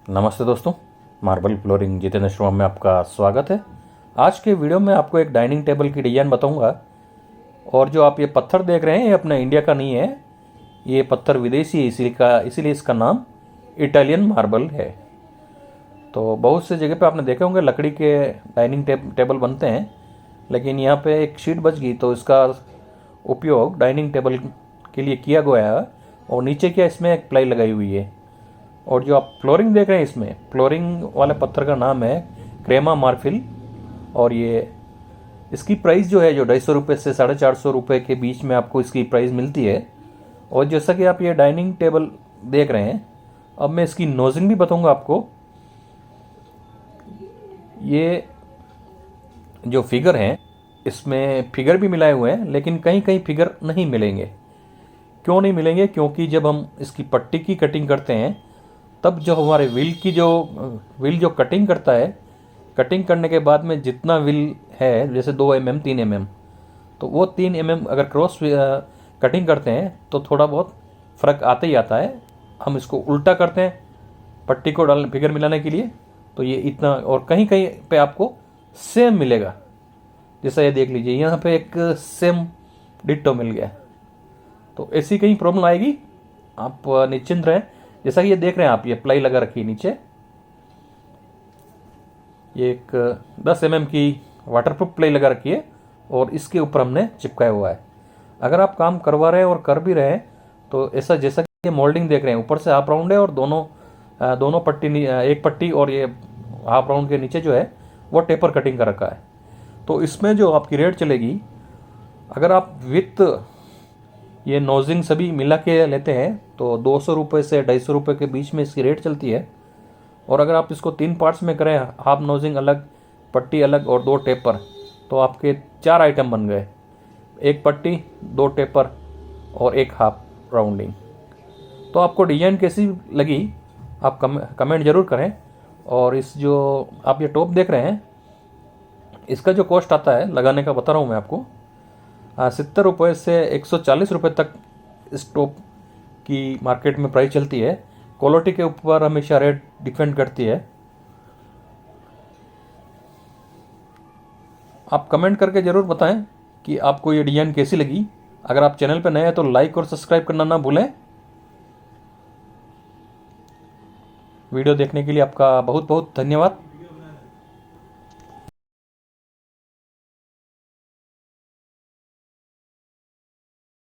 नमस्ते दोस्तों, marble flooring Jitendra Sharma में आपका स्वागत है। आज के वीडियो में आपको एक डाइनिंग टेबल की डिज़ाइन बताऊंगा। और जो आप ये पत्थर देख रहे हैं ये अपना इंडिया का नहीं है, ये पत्थर विदेशी है, इसीलिए इसका नाम इटालियन मार्बल है। तो बहुत से जगह पे आपने देखे होंगे लकड़ी के डाइनिंग टेबल बनते हैं, लेकिन यहाँ पे एक शीट बच गई तो इसका उपयोग डाइनिंग टेबल के लिए किया गया है। और नीचे क्या इसमें एक प्लाई लगाई हुई है। और जो आप फ्लोरिंग देख रहे हैं इसमें फ्लोरिंग वाले पत्थर का नाम है क्रेमा मार्फिल। और ये इसकी प्राइस जो है जो 250 रुपये से 450 रुपये के बीच में आपको इसकी प्राइस मिलती है। और जैसा कि आप ये डाइनिंग टेबल देख रहे हैं, अब मैं इसकी नोजिंग भी बताऊंगा आपको। ये जो फिगर हैं इसमें फिगर भी मिलाए हुए हैं, लेकिन कहीं कहीं फिगर नहीं मिलेंगे। क्यों नहीं मिलेंगे? क्योंकि जब हम इसकी पट्टी की कटिंग करते हैं तब जो हमारे व्हील जो कटिंग करता है, कटिंग करने के बाद में जितना व्हील है जैसे 2 mm 3 mm, तो वो 3 mm अगर क्रॉस कटिंग करते हैं तो थोड़ा बहुत फ़र्क आता ही आता है। हम इसको उल्टा करते हैं पट्टी को फिगर मिलाने के लिए, तो ये इतना। और कहीं कहीं पे आपको सेम मिलेगा, जैसा ये देख लीजिए यहाँ पे एक सेम डिट्टो मिल गया। तो ऐसी कहीं प्रॉब्लम आएगी, आप निश्चिंत रहें। जैसा कि ये देख रहे हैं आप, ये प्लाई लगा रखी है नीचे, ये एक 10 mm की वाटरप्रूफ प्लाई लगा रखी है और इसके ऊपर हमने चिपकाया हुआ है। अगर आप काम करवा रहे हैं और कर भी रहे हैं तो ऐसा, जैसा कि ये मोल्डिंग देख रहे हैं, ऊपर से हाफ राउंड है और दोनों पट्टी, एक पट्टी और ये हाफ राउंड के नीचे जो है वो टेपर कटिंग कर रखा है। तो इसमें जो आपकी रेट चलेगी, अगर आप विथ ये नोजिंग सभी मिला के लेते हैं तो 200 रुपये से 250 रुपये के बीच में इसकी रेट चलती है। और अगर आप इसको 3 पार्ट्स में करें, हाफ नोजिंग अलग, पट्टी अलग और 2 टेपर, तो आपके 4 आइटम बन गए, 1 पट्टी, 2 टेपर और 1 हाफ राउंडिंग। तो आपको डिजाइन कैसी लगी आप कमेंट ज़रूर करें। और इस जो आप ये टॉप देख रहे हैं, इसका जो कॉस्ट आता है लगाने का बता रहा हूँ मैं आपको, 70 रुपये से 140 रुपये तक इस टॉप की मार्केट में प्राइस चलती है। क्वालिटी के ऊपर हमेशा रेट डिपेंड करती है। आप कमेंट करके ज़रूर बताएं कि आपको ये डिज़ाइन कैसी लगी। अगर आप चैनल पर नए हैं तो लाइक और सब्सक्राइब करना ना भूलें। वीडियो देखने के लिए आपका बहुत बहुत धन्यवाद।